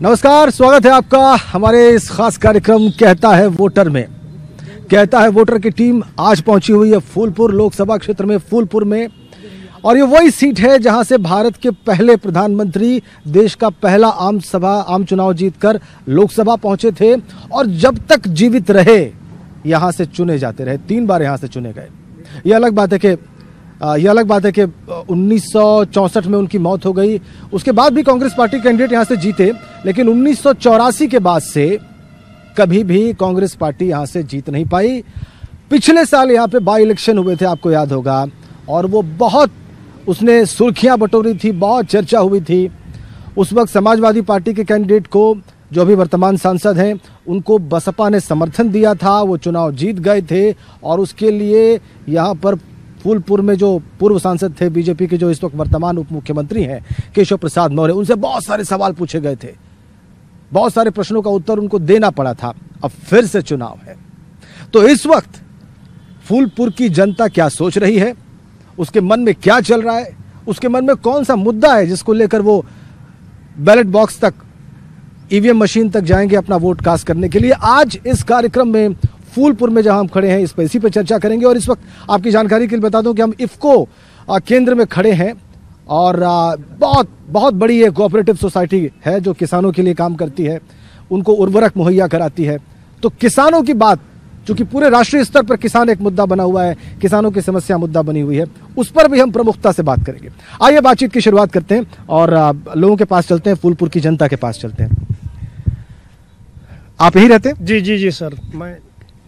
नमस्कार, स्वागत है आपका हमारे इस खास कार्यक्रम कहता है वोटर में। कहता है वोटर की टीम आज पहुंची हुई है फूलपुर लोकसभा क्षेत्र में, फूलपुर में। और ये वही सीट है जहां से भारत के पहले प्रधानमंत्री देश का पहला आम चुनाव जीतकर लोकसभा पहुंचे थे और जब तक जीवित रहे यहां से चुने जाते रहे। 3 बार यहां से चुने गए। ये अलग बात है कि 1964 में उनकी मौत हो गई। उसके बाद भी कांग्रेस पार्टी कैंडिडेट यहां से जीते, लेकिन 1984 के बाद से कभी भी कांग्रेस पार्टी यहां से जीत नहीं पाई। पिछले साल यहां पे बाई इलेक्शन हुए थे, आपको याद होगा, और वो बहुत उसने सुर्खियां बटोरी थी, बहुत चर्चा हुई थी। उस वक्त समाजवादी पार्टी के कैंडिडेट को, जो अभी वर्तमान सांसद हैं, उनको बसपा ने समर्थन दिया था, वो चुनाव जीत गए थे। और उसके लिए यहाँ पर फूलपुर में जो पूर्व सांसद थे बीजेपी के, जो इस वक्त वर्तमान उप मुख्यमंत्री हैं केशव प्रसाद मौर्य, उनसे बहुत सारे सवाल पूछे गए थे, बहुत सारे प्रश्नों का उत्तर उनको देना पड़ा था। अब फिर से चुनाव है, तो इस वक्त फूलपुर की जनता क्या सोच रही है, उसके मन में क्या चल रहा है, उसके मन में कौन सा मुद्दा है जिसको लेकर वो बैलेट बॉक्स तक, ईवीएम मशीन तक जाएंगे अपना वोट कास्ट करने के लिए। आज इस कार्यक्रम में फूलपुर में जहां हम खड़े हैं इसी पे चर्चा करेंगे। और इस वक्त आपकी जानकारी के लिए बता दूं कि हम इफ्को केंद्र में खड़े हैं और बहुत बड़ी एक कोऑपरेटिव सोसाइटी है जो किसानों के लिए काम करती है, उनको उर्वरक मुहैया कराती है। तो किसानों की बात, चूंकि पूरे राष्ट्रीय स्तर पर किसान एक मुद्दा बना हुआ है, किसानों की समस्या मुद्दा बनी हुई है, उस पर भी हम प्रमुखता से बात करेंगे। आइए बातचीत की शुरुआत करते हैं और लोगों के पास चलते हैं, फूलपुर की जनता के पास चलते हैं। आप यहीं रहते हैं? जी सर। मैं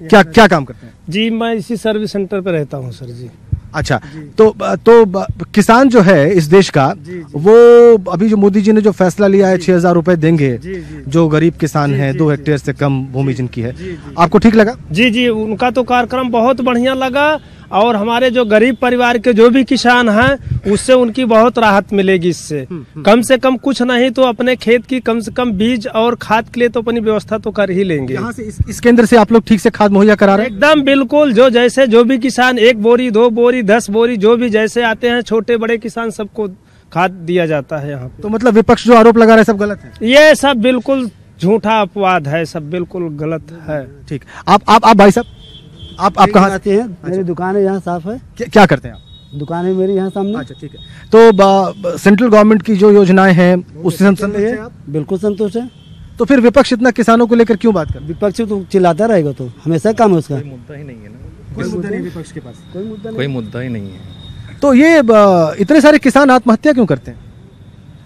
क्या काम करते हैं? जी, मैं इसी सर्विस सेंटर पे रहता हूँ सर जी। अच्छा, तो किसान जो है इस देश का, वो अभी जो मोदी जी ने जो फैसला लिया है 6,000 रुपए देंगे जो गरीब किसान हैं, 2 हेक्टेयर से कम भूमि जिनकी है, आपको ठीक लगा? जी, उनका तो कार्यक्रम बहुत बढ़िया लगा। और हमारे जो गरीब परिवार के जो भी किसान हैं, उससे उनकी बहुत राहत मिलेगी। इससे कम से कम कुछ नहीं तो अपने खेत की कम से कम बीज और खाद के लिए तो अपनी व्यवस्था तो कर ही लेंगे। यहाँ से इस केंद्र से आप लोग ठीक से खाद मुहैया करा रहे हैं? एकदम बिल्कुल। जो भी किसान 1 बोरी 2 बोरी 10 बोरी जो भी जैसे आते हैं, छोटे बड़े किसान सबको खाद दिया जाता है यहाँ पे। तो मतलब विपक्ष जो आरोप लगा रहा है सब गलत है? ये सब बिल्कुल झूठा अपवाद है, सब बिल्कुल गलत है। ठीक। आप भाई साहब, आप कहाँ आते हैं? मेरी दुकान है यहाँ, साफ है। क्या करते हैं आप? दुकान है मेरी यहाँ सामने। अच्छा, ठीक है। तो सेंट्रल गवर्नमेंट की जो योजनाएं हैं उससे संतुष्ट हैं आप? बिल्कुल संतुष्ट है। तो फिर विपक्ष इतना किसानों को लेकर क्यों बात कर? विपक्ष तो चिल्लाता रहेगा, तो हमेशा काम है उसका। कोई मुद्दा ही नहीं है ना। कोई मुद्दा नहीं विपक्ष के पास? कोई मुद्दा ही नहीं है। तो ये इतने सारे किसान आत्महत्या क्यों करते हैं?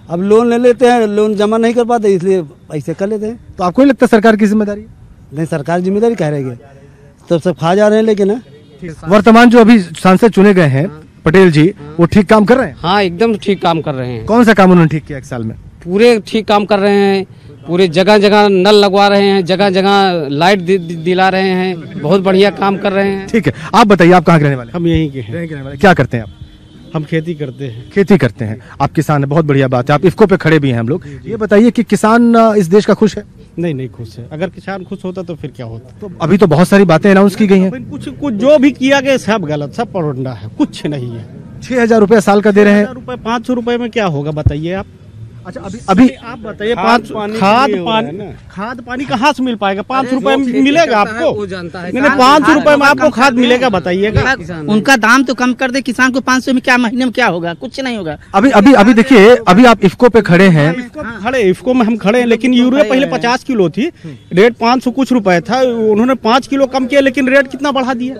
अब लोन ले लेते हैं, लोन जमा नहीं कर पाते, इसलिए ऐसे कर लेते हैं। तो आपको नहीं लगता सरकार की जिम्मेदारी? नहीं, सरकार जिम्मेदारी कह रही है, तो सब खा जा रहे हैं। लेकिन वर्तमान जो अभी सांसद चुने गए हैं पटेल जी, वो ठीक काम कर रहे हैं? हाँ, एकदम ठीक काम कर रहे हैं। कौन सा काम उन्होंने ठीक किया 1 साल में? पूरे ठीक काम कर रहे हैं। पूरे जगह जगह नल लगवा रहे हैं, जगह जगह लाइट दिला रहे हैं, बहुत बढ़िया काम कर रहे हैं। ठीक है, आप बताइए, आप कहाँ के रहने वाले? हम यहीं के हैं। रहने वाले। क्या करते हैं आप? हम खेती करते हैं। खेती करते हैं। आप किसान है, बहुत बढ़िया बात है। आप इफ्को पे खड़े भी हैं हम लोग। ये बताइए कि किसान इस देश का खुश है? नहीं खुश है। अगर किसान खुश होता तो फिर क्या होता? तो अभी तो बहुत सारी बातें अनाउंस की गई हैं। कुछ जो भी किया गया सब गलत, सब परोंडा है, कुछ नहीं है। 6,000 रुपए साल का दे रहे हैं। 500 रुपए में क्या होगा बताइए आप? अच्छा, अभी आप बताइए, खाद पानी कहाँ से मिल पाएगा? 500 रुपए में मिलेगा आपको? नहीं, 500 रुपए में आपको खाद मिलेगा बताइएगा? उनका दाम तो कम कर दे, किसान को 500 में क्या महीने में क्या होगा? कुछ नहीं होगा। अभी देखिए, अभी आप इफ्को पे खड़े हैं। इफ्को में हम खड़े हैं, लेकिन यूरिया पहले 50 किलो थी, रेट 500 कुछ रुपए था। उन्होंने 5 किलो कम किया, लेकिन रेट कितना बढ़ा दिया?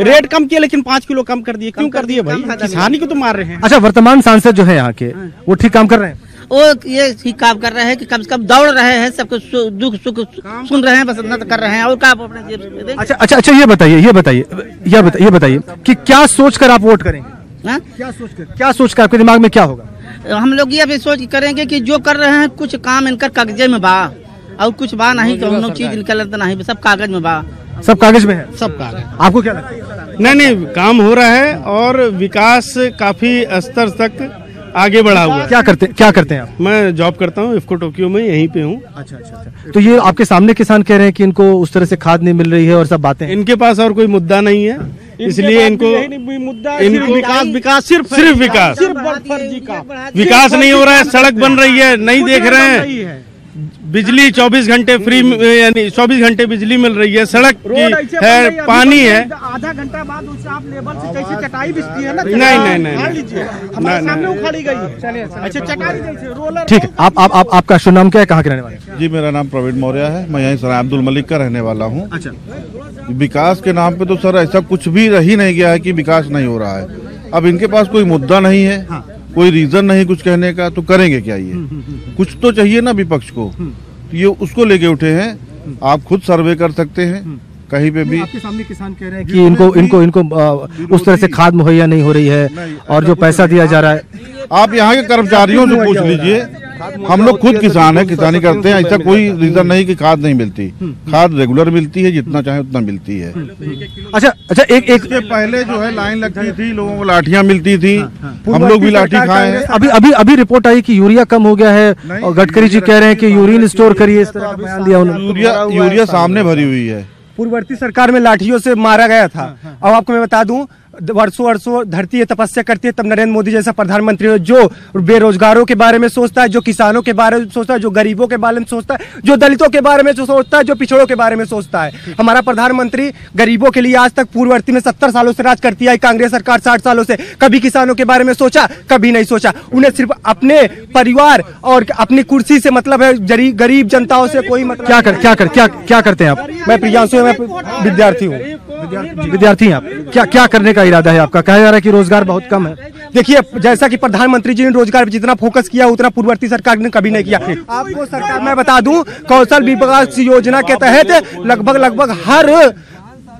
रेट कम किया लेकिन 5 किलो कम कर दिए। क्यों कर दिए भाई? किसानी को तो मार रहे हैं। अच्छा, वर्तमान सांसद जो है यहाँ के, वो ठीक काम कर रहे हैं? वो ये ठीक काम कर रहे हैं कि कम से कम दौड़ रहे हैं, सबको दुख सुख सुन रहे हैं, बस इतना तो कर रहे हैं। और क्या अपने जेब से देंगे? अच्छा, ये बताइए कि क्या सोचकर आप वोट करेंगे? क्या सोचकर आपके दिमाग में क्या होगा? हम लोग ये भी सोच करेंगे कि जो कर रहे हैं कुछ काम इनका कागजे में बा, और कुछ बा नहीं तो हम लोग चीज निकल नहीं, सब कागज में बा। सब कागज में है? सब कागज। आपको क्या लगता है? नहीं, काम हो रहा है और विकास काफी स्तर तक आगे बढ़ा हुआ है। क्या करते हैं आप? मैं जॉब करता हूँ इफ्को टोक्यो में, यहीं पे हूँ। अच्छा। तो ये आपके सामने किसान कह रहे हैं कि इनको उस तरह से खाद नहीं मिल रही है और सब बातें? इनके पास और कोई मुद्दा नहीं है, इसलिए इनको विकास सिर्फ विकास नहीं हो रहा है। सड़क बन रही है, नहीं देख रहे हैं। बिजली 24 घंटे फ्री, यानी 24 घंटे बिजली मिल रही है, सड़क की है, पानी है। आधा घंटा बाद उससे आप लेबर से जैसे चटाई बिछती है ना, नहीं लीजिए हमारे सामने उखाड़ी गई है। अच्छा चटाई जैसे रोलर। ठीक है, आप आपका शुभ नाम क्या है, कहाँ के रहने वाले? जी मेरा नाम प्रवीण मौर्य है, मैं यहीं सराय अब्दुल मलिक का रहने वाला हूँ। अच्छा, विकास के नाम पे तो सर ऐसा कुछ भी रह ही नहीं गया है कि विकास नहीं हो रहा है। अब इनके पास कोई मुद्दा नहीं है, कोई रीजन नहीं कुछ कहने का, तो करेंगे क्या ये? कुछ तो चाहिए ना विपक्ष को, ये उसको लेके उठे हैं। आप खुद सर्वे कर सकते हैं कहीं पे भी। आपके सामने किसान कह रहे हैं कि इनको उस तरह से खाद मुहैया नहीं हो रही है और जो पैसा दिया जा रहा है। आप यहाँ के कर्मचारियों से पूछ लीजिए, हम लोग खुद किसान हैं, किसानी करते हैं, ऐसा कोई रीजन नहीं कि खाद नहीं मिलती। खाद रेगुलर मिलती है, जितना चाहे उतना मिलती है। अच्छा, एक पहले जो है लाइन लगती थी, लोगों को लाठियाँ मिलती थी, हम लोग भी लाठी खाए हैं। अभी रिपोर्ट आई कि यूरिया कम हो गया है और गडकरी जी कह रहे हैं कि यूरिन स्टोर करिए, इस तरह का बयान दिया उन्होंने। यूरिया सामने भरी हुई है। पूर्ववर्ती सरकार में लाठियों से मारा गया था। अब आपको मैं बता दूं, वर्षों धरती तपस्या करती है, तब नरेंद्र मोदी जैसा प्रधानमंत्री हो जो बेरोजगारों के बारे में सोचता है, जो किसानों के बारे में सोचता है, जो गरीबों के बारे में सोचता है, जो दलितों के बारे में सोचता है, जो पिछड़ों के बारे में सोचता है। हमारा प्रधानमंत्री गरीबों के लिए आज तक पूर्ववर्ती में 70 सालों से राज करती है, कांग्रेस सरकार 60 सालों से। कभी किसानों के बारे में सोचा? कभी नहीं सोचा। उन्हें सिर्फ अपने परिवार और अपनी कुर्सी से मतलब है, गरीब जनताओं से कोई मतलब। क्या करते हैं आप? मैं प्रियांशु, मैं विद्यार्थी हूँ। विद्यार्थी हैं आप? क्या करने का इरादा है आपका? कहा जा रहा है कि रोजगार बहुत कम है। देखिए, जैसा कि प्रधानमंत्री जी ने रोजगार पर जितना फोकस किया उतना पूर्ववर्ती सरकार ने कभी नहीं किया। आपको सरकार मैं बता दूं, कौशल विकास योजना के तहत लगभग हर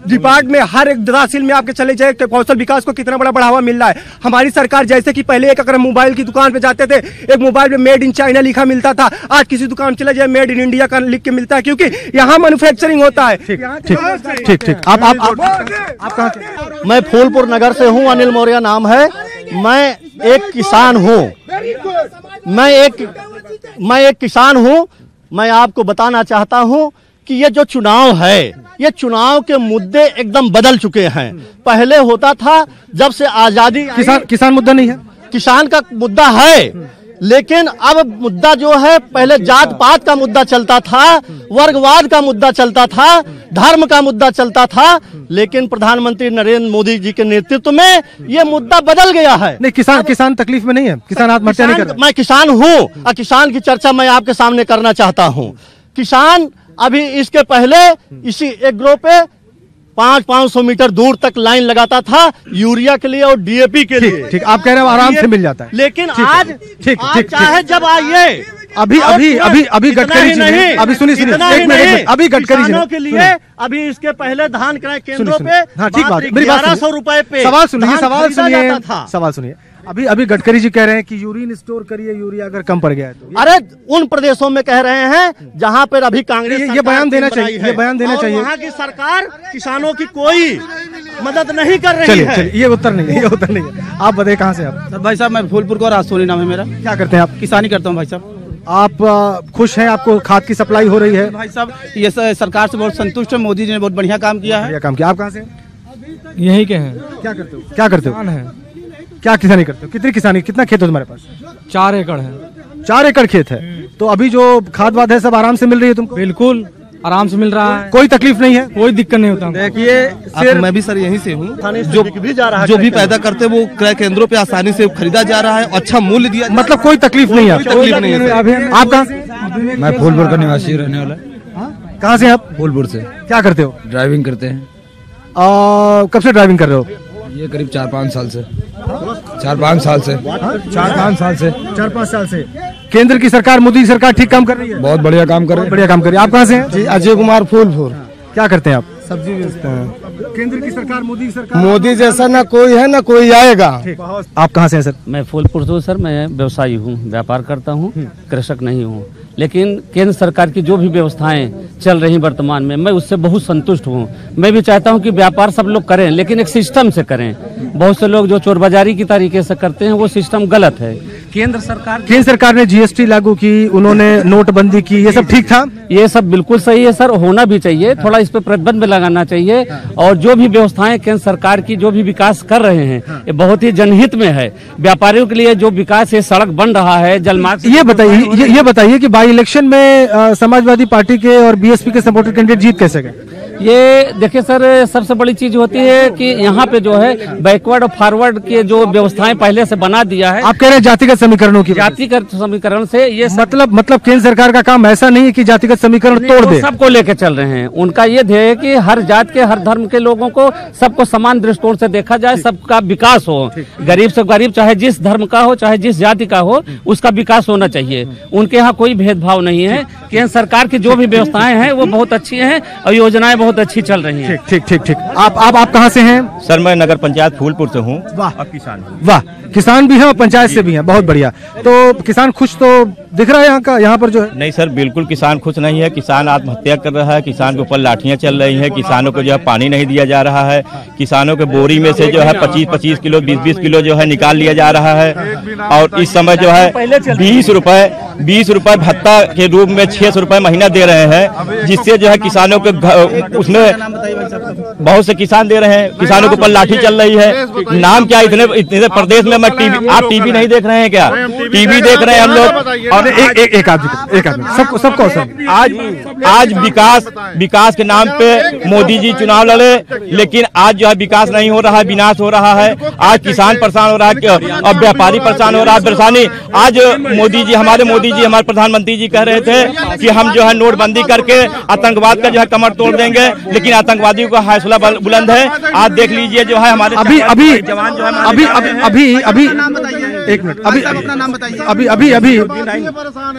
डिपार्टमेंट में, हर एक तहसील में आपके चले जाए कौशल विकास को कितना बड़ा बढ़ावा मिल रहा है। हमारी सरकार जैसे कि पहले एक अगर मोबाइल की दुकान पे जाते थे, एक मोबाइल में मेड इन चाइना लिखा मिलता था, आज किसी दुकान चले जाए मेड इन इंडिया का लिख के मिलता है, क्योंकि यहाँ मैन्युफैक्चरिंग होता है। ठीक। आप कहाँ से? मैं फूलपुर नगर से हूँ, अनिल मौर्य नाम है। मैं एक किसान हूँ। मैं एक किसान हूँ। मैं आपको बताना चाहता हूँ कि ये जो चुनाव है, ये चुनाव के मुद्दे एकदम बदल चुके हैं। पहले होता था, जब से आजादी किसान मुद्दा नहीं है, किसान का मुद्दा है, लेकिन अब मुद्दा जो है, पहले जात पात का मुद्दा चलता था, वर्गवाद का मुद्दा चलता था, धर्म का मुद्दा चलता था, लेकिन प्रधानमंत्री नरेंद्र मोदी जी के नेतृत्व में ये मुद्दा बदल गया है। नहीं, किसान तकलीफ में नहीं है, किसान आत्महत्या नहीं कर रहा। मैं किसान हूँ और किसान की चर्चा मैं आपके सामने करना चाहता हूँ। किसान अभी इसके पहले इसी एग्रो पे 500 मीटर दूर तक लाइन लगाता था यूरिया के लिए और डीएपी के लिए। ठीक, आप कह रहे हैं आराम से मिल जाता है, लेकिन आज चाहे जब आइए, अभी गडकरी जी ने, अभी सुनिए, अभी गडकरी जी के लिए अभी इसके पहले धान क्रय केंद्रों पे 1100 रुपए पे सवाल सुनिए। अभी गडकरी जी कह रहे हैं कि यूरिन स्टोर करिए, यूरिया अगर कम पड़ गया है तो। अरे उन प्रदेशों में कह रहे हैं जहां पर अभी कांग्रेस ये बयान देना चाहिए, ये बयान देना चाहिए। वहाँ की सरकार किसानों की कोई मदद नहीं कर रही है। चलिए, ये उत्तर नहीं है। आप बताइए कहाँ से आप? भाई साहब, मैं फूलपुर का राजसोनी नाम है मेरा। क्या करते हैं आप? किसानी करता हूँ भाई साहब। आप खुश हैं? आपको खाद की सप्लाई हो रही है? भाई साहब, ये सरकार से बहुत संतुष्ट है। मोदी जी ने बहुत बढ़िया काम किया है। आप कहाँ से? यहीं के हैं। क्या करते हो? क्या किसानी करते हो? कितनी किसानी, कितना खेत है तुम्हारे पास? 4 एकड़ है। 4 एकड़ खेत है, तो अभी जो खाद वाद है सब आराम से मिल रही है तुमको? बिल्कुल आराम से मिल रहा है, कोई तकलीफ नहीं है, कोई दिक्कत नहीं होता। देखिए, मैं भी सर यहीं से हूँ। जो भी पैदा करते वो क्रय केंद्रों पे आसानी से खरीदा जा रहा है, अच्छा मूल्य दिया, मतलब कोई तकलीफ नहीं है। तकलीफ नहीं है। आप कहाँ से? मैं फूलपुर का निवासी रहने वाला। कहाँ से आप? फूलपुर से। क्या करते हो? ड्राइविंग करते हैं। कब से ड्राइविंग कर रहे हो? ये करीब 4-5 साल से। 4-5 साल से। केंद्र की सरकार, मोदी सरकार ठीक काम कर रही है? बहुत बढ़िया काम कर रही है। आप कहाँ से हैं? जी, अजय कुमार, फूलपुर। क्या करते हैं आप? सब्जी बेचते हैं। केंद्र की सरकार, मोदी सरकार, मोदी जैसा ना कोई है ना कोई आएगा। आप कहाँ से हैं सर? मैं फूलपुर से हूँ सर। मैं व्यवसायी हूँ, व्यापार करता हूँ, कृषक नहीं हूँ। लेकिन केंद्र सरकार की जो भी व्यवस्थाएं चल रही वर्तमान में, मैं उससे बहुत संतुष्ट हूँ। मैं भी चाहता हूँ कि व्यापार सब लोग करें, लेकिन एक सिस्टम से करें। बहुत से लोग जो चोर बाजारी की तरीके से करते हैं, वो सिस्टम गलत है। केंद्र सरकार ने जीएसटी लागू की, उन्होंने नोटबंदी की, ये सब ठीक था? ये सब बिल्कुल सही है सर, होना भी चाहिए, थोड़ा इस पे प्रतिबंध लगाना चाहिए। और जो भी व्यवस्थाएं केंद्र सरकार की जो भी विकास कर रहे हैं ये बहुत ही जनहित में है। व्यापारियों के लिए जो विकास है, सड़क बन रहा है, जलमार्ग। ये बताइए कि बाई इलेक्शन में समाजवादी पार्टी के और बीएसपी के सपोर्टेड कैंडिडेट जीत कैसे गए? ये देखिए सर, सबसे बड़ी चीज होती है कि यहाँ पे जो है बैकवर्ड और फॉरवर्ड के जो व्यवस्थाएं पहले से बना दिया है। आप कह रहे हैं जातिगत समीकरणों की? जातिगत समीकरण से ये मतलब केंद्र सरकार का काम ऐसा नहीं है कि जातिगत समीकरण तोड़ दे, सबको लेके चल रहे हैं। उनका ये ध्येय है कि हर जात के, हर धर्म के लोगों को, सबको समान दृष्टिकोण से देखा जाए, सबका विकास हो। गरीब से गरीब, चाहे जिस धर्म का हो, चाहे जिस जाति का हो, उसका विकास होना चाहिए। उनके यहाँ कोई भेदभाव नहीं है। केंद्र सरकार की जो भी व्यवस्थाएं हैं वो बहुत अच्छी हैं और योजनाएं बहुत अच्छी चल रही हैं। ठीक। आप कहाँ से हैं? सर मैं नगर पंचायत फूलपुर से हूँ। वाह, किसान हूँ। वाह, किसान भी हैं और पंचायत से भी हैं, बहुत बढ़िया। तो किसान खुश तो दिख रहा है यहाँ पर जो है? नहीं सर, बिल्कुल किसान खुश नहीं है। किसान आत्महत्या कर रहा है, किसान के ऊपर लाठियां चल रही हैं, किसानों को जो है पानी नहीं दिया जा रहा है, किसानों के बोरी में से जो है 25-25 किलो 20-20 किलो जो है निकाल लिया जा रहा है। और इस समय जो है 20 रुपए भत्ता के रूप में 600 रुपए महीना दे रहे हैं, जिससे जो है किसानों के उसमें बहुत से किसान दे रहे हैं, किसानों के ऊपर लाठी चल रही है। नाम क्या इतने प्रदेश में? मैं टीवी, आप टीवी नहीं देख रहे हैं क्या? टीवी देख रहे हैं हम लोग। और एक आदमी सबको आज विकास के नाम पे मोदी जी चुनाव लड़े, लेकिन आज जो है विकास नहीं हो रहा है, विनाश हो रहा है। आज किसान परेशान हो रहा है और व्यापारी परेशान हो रहा है, परेशानी। आज हमारे प्रधानमंत्री जी कह रहे थे कि हम जो है नोटबंदी करके आतंकवाद का जो है कमर तोड़ देंगे, लेकिन आतंकवादियों का हौसला बुलंद है। आज देख लीजिए जो है हमारे जवान जो है अभी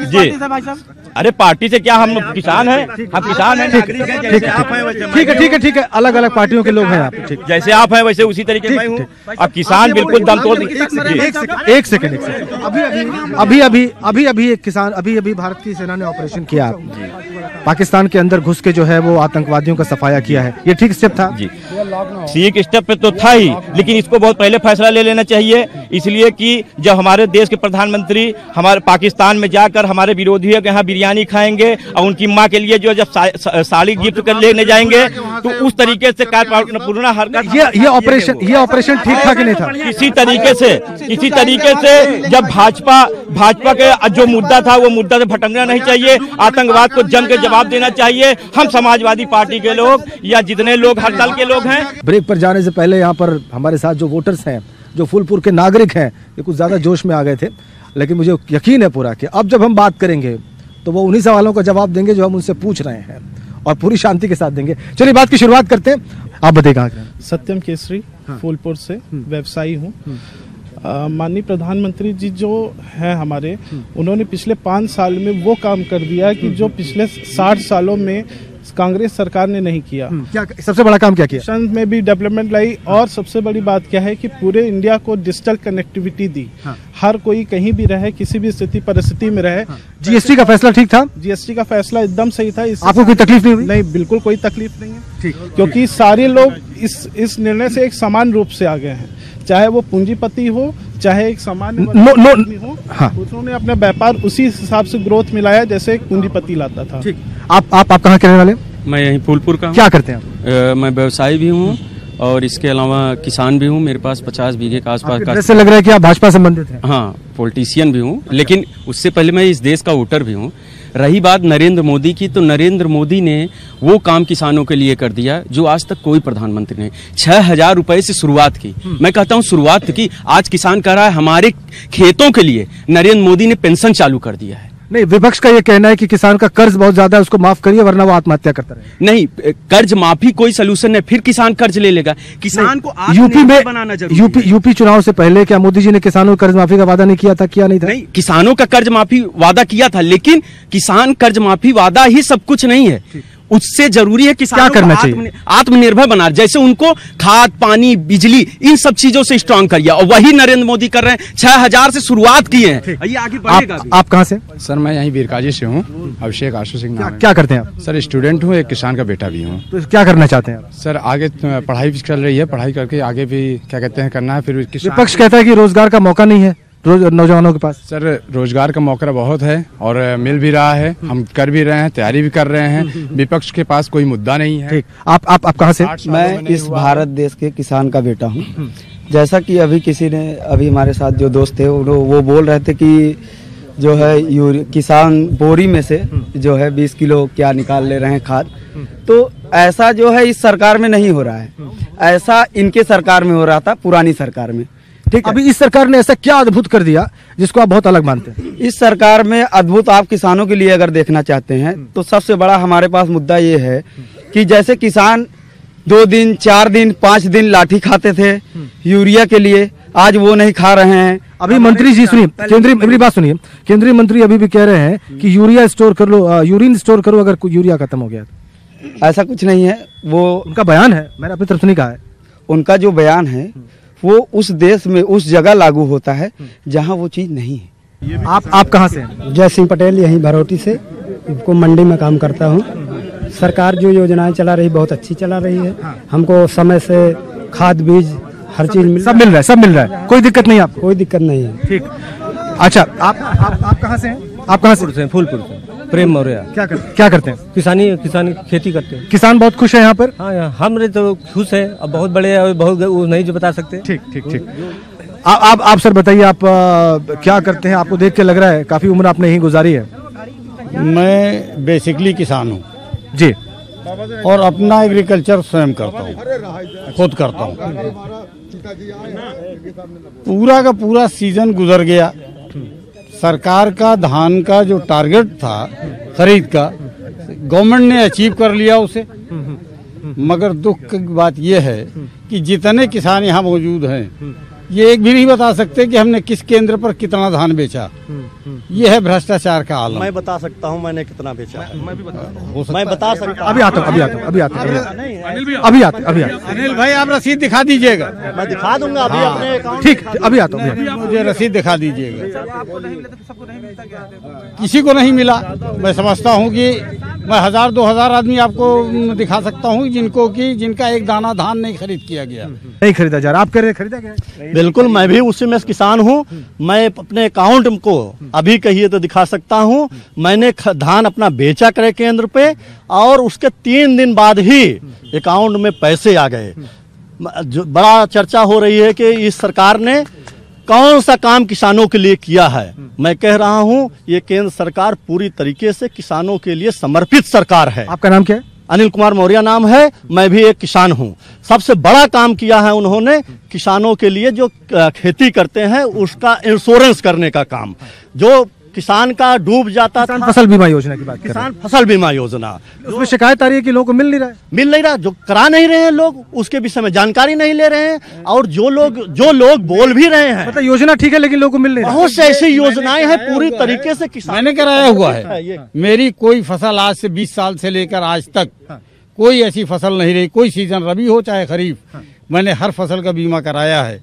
जी। अरे पार्टी से क्या, हम किसान हैं, हम किसान हैं। ठीक है। अलग अलग पार्टियों के लोग हैं आप, जैसे आप हैं वैसे उसी तरीके मैं हूँ। अब किसान बिल्कुल दम तोड़। एक सेकंड। अभी एक किसान, अभी भारत की सेना ने ऑपरेशन किया, पाकिस्तान के अंदर घुस के जो है वो आतंकवादियों का सफाया किया है, ये ठीक स्टेप था? जी, ठीक स्टेप पे तो था ही, लेकिन इसको बहुत पहले फैसला ले लेना चाहिए। इसलिए कि जब हमारे देश के प्रधानमंत्री हमारे पाकिस्तान में जाकर हमारे विरोधियों के यहाँ बिरयानी खाएंगे और उनकी माँ के लिए जो जब साड़ी गिफ्ट कर लेने जाएंगे, तो उस तरीके से पूर्ण हरकत। ये ऑपरेशन ठीक था कि नहीं था? किसी तरीके से जब भाजपा के जो मुद्दा था वो मुद्दा से भटकना नहीं चाहिए। आतंकवाद को जम के जवाब देना चाहिए। हम समाजवादी पार्टी के लोग या जितने लोग हड़ताल के लोग हैं। ब्रेक पर जाने से पहले यहाँ पर हमारे साथ जो वोटर्स हैं, जो फूलपुर के नागरिक हैं, ये कुछ ज्यादा जोश में आ गए थे, लेकिन मुझे यकीन है पूरा कि अब जब हम बात करेंगे तो वो उन्हीं सवालों का जवाब देंगे जो हम उनसे पूछ रहे हैं, और पूरी शांति के साथ देंगे। चलिए बात की शुरुआत करते हैं। आप बताइए। सत्यम केसरी, फूलपुर से व्यवसायी हूँ। माननीय प्रधानमंत्री जी जो है हमारे, उन्होंने पिछले 5 साल में वो काम कर दिया कि जो पिछले 60 सालों में कांग्रेस सरकार ने नहीं किया। क्या सबसे बड़ा काम क्या किया? शिक्षा में भी डेवलपमेंट लाई, और सबसे बड़ी बात क्या है कि पूरे इंडिया को डिजिटल कनेक्टिविटी दी। हर कोई कहीं भी रहे, किसी भी स्थिति परिस्थिति में रहे। जीएसटी का फैसला ठीक था? जीएसटी का फैसला एकदम सही था। आपको कोई तकलीफ नहीं हुई? नहीं, बिल्कुल कोई तकलीफ नहीं है, क्योंकि सारे लोग इस निर्णय से एक समान रूप से आ गए हैं, चाहे वो पूंजीपति हो, चाहे एक सामान्य आदमी हो। उन्होंने अपना व्यापार उसी हिसाब से ग्रोथ मिलाया जैसे एक पूंजीपति लाता था। आप कहाँ के रहने वाले? मैं यहीं फूलपुर का हूँ। क्या करते हैं? मैं व्यवसायी भी हूँ और इसके अलावा किसान भी हूँ। मेरे पास 50 बीघे के आसपास का। जैसे लग रहा है कि आप भाजपा संबंधित हैं। हाँ, पॉलिटिशियन भी हूँ, लेकिन उससे पहले मैं इस देश का वोटर भी हूँ। रही बात नरेंद्र मोदी की, तो नरेंद्र मोदी ने वो काम किसानों के लिए कर दिया जो आज तक कोई प्रधानमंत्री ने। 6,000 रुपए से शुरुआत की। मैं कहता हूँ शुरुआत की। आज किसान कह रहा है हमारे खेतों के लिए नरेंद्र मोदी ने पेंशन चालू कर दिया है। नहीं, विपक्ष का ये कहना है कि किसान का कर्ज बहुत ज्यादा है, उसको माफ करिए वरना वो आत्महत्या करता रहे। नहीं, कर्ज माफी कोई सलूशन है, फिर किसान कर्ज ले लेगा। किसान को यूपी में बनाना जरूरी है। यूपी चुनाव से पहले क्या मोदी जी ने किसानों को कर्ज माफी का वादा नहीं किया था? किया नहीं था? नहीं, किसानों का कर्ज माफी वादा किया था, लेकिन किसान कर्ज माफी वादा ही सब कुछ नहीं है। उससे जरूरी है किसानों क्या करना चाहिए? आत्मनिर्भर बना, जैसे उनको खाद, पानी, बिजली, इन सब चीजों से स्ट्रांग करिए, और वही नरेंद्र मोदी कर रहे हैं। 6,000 से शुरुआत की है, ये आगे बढ़ेगा। आप कहाँ से? सर मैं यहीं बीरकाजी से हूँ, अभिषेक आशु सिंह नाम है। क्या करते हैं आप? सर स्टूडेंट हूँ, एक किसान का बेटा भी हूँ। तो क्या करना चाहते हैं? सर आगे पढ़ाई भी चल रही है, पढ़ाई करके आगे भी क्या कहते हैं करना है। फिर विपक्ष कहता है कि रोजगार का मौका नहीं है। नौजवानों के पास? सर रोजगार का मौका बहुत है और मिल भी रहा है, हम कर भी रहे हैं, तैयारी भी कर रहे हैं। विपक्ष के पास कोई मुद्दा नहीं है। ठीक, आप कहाँ से? मैं इस भारत देश के किसान का बेटा हूँ। जैसा कि अभी किसी ने अभी हमारे साथ जो दोस्त थे वो बोल रहे थे कि जो है किसान बोरी में से जो है 20 किलो क्या निकाल ले रहे हैं खाद, तो ऐसा जो है इस सरकार में नहीं हो रहा है, ऐसा इनके सरकार में हो रहा था, पुरानी सरकार में। ठीक, अभी इस सरकार ने ऐसा क्या अद्भुत कर दिया जिसको आप बहुत अलग मानते हैं? इस सरकार में अद्भुत आप किसानों के लिए अगर देखना चाहते हैं तो सबसे बड़ा हमारे पास मुद्दा ये है कि जैसे किसान 2 दिन 4 दिन 5 दिन लाठी खाते थे यूरिया के लिए, आज वो नहीं खा रहे हैं। अभी मंत्री जी सुनिए, केंद्रीय मेरी बात सुनिए, केंद्रीय मंत्री अभी भी कह रहे हैं कि यूरिया स्टोर कर लो, यूरिन स्टोर करो अगर यूरिया खत्म हो गया तो। ऐसा कुछ नहीं है, वो उनका बयान है, मैंने अपनी तरफ से नहीं कहा है। उनका जो बयान है वो उस देश में उस जगह लागू होता है जहां वो चीज नहीं है। आप कहां से हैं? जय सिंह पटेल, यहीं भरोटी से को मंडी में काम करता हूं। सरकार जो योजनाएं चला रही बहुत अच्छी चला रही है। हमको समय से खाद बीज हर चीज सब मिल रहा है, कोई दिक्कत नहीं आपको? कोई दिक्कत नहीं है। ठीक, अच्छा आप कहाँ से हैं? आप कहाँ से? फूलपुर से। प्रेम मौर्य। क्या करते हैं? किसानी खेती करते हैं। किसान बहुत खुश है यहाँ पर? हाँ, हम तो खुश है, अब बहुत बड़े और बहुत वो नहीं जो बता सकते। ठीक। आप सर बताइए, आप क्या करते हैं? आपको देख के लग रहा है काफी उम्र आपने यहीं गुजारी है। मैं बेसिकली किसान हूँ जी, और अपना एग्रीकल्चर स्वयं करता हूँ, खुद करता हूँ। पूरा का पूरा सीजन गुजर गया। सरकार का धान का जो टारगेट था खरीद का, गवर्नमेंट ने अचीव कर लिया उसे, मगर दुख की बात यह है कि जितने किसान यहाँ मौजूद हैं ये एक भी नहीं बता सकते कि हमने किस केंद्र पर कितना धान बेचा। ये है भ्रष्टाचार का आलम। मैं बता सकता हूँ मैंने कितना बेचा है। मैं बता सकता हूँ। अभी आता अनिल भाई, आप रसीद दिखा दीजिएगा। मैं दिखा दूंगा अभी अपने अकाउंट। ठीक, अभी आता हूँ। मुझे रसीद दिखा दीजिएगा। किसी को नहीं मिला। मैं समझता हूँ कि मैं 1000-2000 आदमी आपको दिखा सकता हूँ जिनका एक दाना धान नहीं खरीद किया गया, नहीं खरीदा जा रहा। आप कह रहे खरीदा गया? बिल्कुल, मैं भी उसी में किसान हूँ। मैं अपने अकाउंट को अभी कहिए तो दिखा सकता हूँ। मैंने धान अपना बेचा क्रय केंद्र पे और उसके 3 दिन बाद ही अकाउंट में पैसे आ गए। जो बड़ा चर्चा हो रही है कि इस सरकार ने कौन सा काम किसानों के लिए किया है। मैं कह रहा हूँ ये केंद्र सरकार पूरी तरीके से किसानों के लिए समर्पित सरकार है। आपका नाम क्या है? अनिल कुमार मौर्य नाम है। मैं भी एक किसान हूँ। सबसे बड़ा काम किया है उन्होंने किसानों के लिए, जो खेती करते हैं उसका इंश्योरेंस करने का काम। जो किसान का डूब जाता था, फसल बीमा योजना की बात, किसान फसल बीमा योजना, उसमें शिकायत आ रही है कि लोगों को मिल नहीं रहा, जो करा नहीं रहे हैं लोग, उसके विषय में जानकारी नहीं ले रहे हैं। और जो लोग बोल भी रहे हैं, मतलब योजना ठीक है लेकिन लोगों को मिल नहीं रहा। बहुत से ऐसी योजनाएं हैं पूरी तरीके से किसान। मैंने कराया हुआ है। मेरी कोई फसल आज से 20 साल से लेकर आज तक कोई ऐसी फसल नहीं रही, कोई सीजन रबी हो चाहे खरीफ, मैंने हर फसल का बीमा कराया है।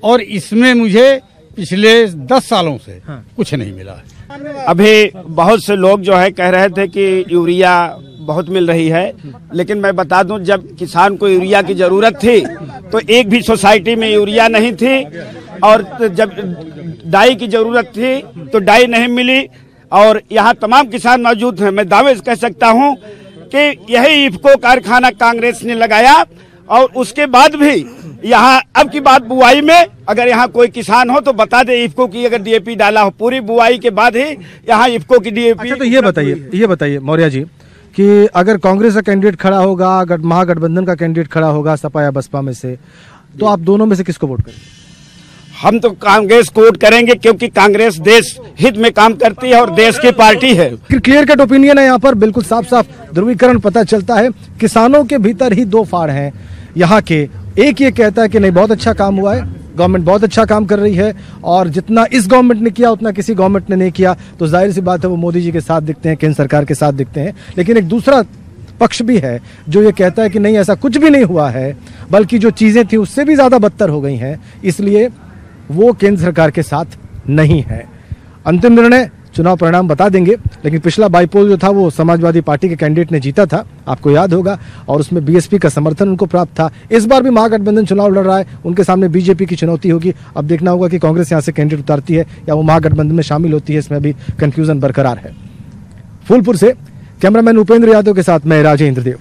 और इसमें मुझे पिछले 10 सालों से कुछ नहीं मिला है। अभी बहुत से लोग जो है कह रहे थे कि यूरिया बहुत मिल रही है, लेकिन मैं बता दूं, जब किसान को यूरिया की जरूरत थी तो एक भी सोसाइटी में यूरिया नहीं थी, और जब डाई की जरूरत थी तो डाई नहीं मिली। और यहाँ तमाम किसान मौजूद हैं। मैं दावे से कह सकता हूँ कि यही इफको कारखाना कांग्रेस ने लगाया, और उसके बाद भी यहाँ अब की बात बुआई में अगर यहाँ कोई किसान हो तो बता दे इफको की अगर डीएपी डाला हो, पूरी बुआई के बाद ही यहाँ इफको की डीएपी। अच्छा, तो ये बताइए मौर्य जी कि अगर कांग्रेस का कैंडिडेट खड़ा होगा, अगर महागठबंधन का कैंडिडेट खड़ा होगा सपा या बसपा में से, तो आप दोनों में से किसको वोट करेंगे? हम तो कांग्रेस को वोट करेंगे, क्योंकि कांग्रेस देश हित में काम करती है और देश की पार्टी है। क्लियर कट ओपिनियन है यहाँ पर, बिल्कुल साफ साफ ध्रुवीकरण पता चलता है। किसानों के भीतर ही 2 फाड़ हैं यहाँ के। एक ये कहता है कि नहीं, बहुत अच्छा काम हुआ है, गवर्नमेंट बहुत अच्छा काम कर रही है, और जितना इस गवर्नमेंट ने किया उतना किसी गवर्नमेंट ने नहीं किया, तो जाहिर सी बात है वो मोदी जी के साथ दिखते हैं, केंद्र सरकार के साथ दिखते हैं। लेकिन एक दूसरा पक्ष भी है जो ये कहता है कि नहीं, ऐसा कुछ भी नहीं हुआ है, बल्कि जो चीजें थी उससे भी ज्यादा बदतर हो गई हैं, इसलिए वो केंद्र सरकार के साथ नहीं है। अंतिम निर्णय चुनाव परिणाम बता देंगे। लेकिन पिछला बाईपोल जो था वो समाजवादी पार्टी के कैंडिडेट ने जीता था, आपको याद होगा, और उसमें बीएसपी का समर्थन उनको प्राप्त था। इस बार भी महागठबंधन चुनाव लड़ रहा है, उनके सामने बीजेपी की चुनौती होगी। अब देखना होगा कि कांग्रेस यहाँ से कैंडिडेट उतारती है या वो महागठबंधन में शामिल होती है, इसमें अभी कंफ्यूजन बरकरार है। फूलपुर से कैमरामैन उपेंद्र यादव के साथ मैं राजेंद्र देव।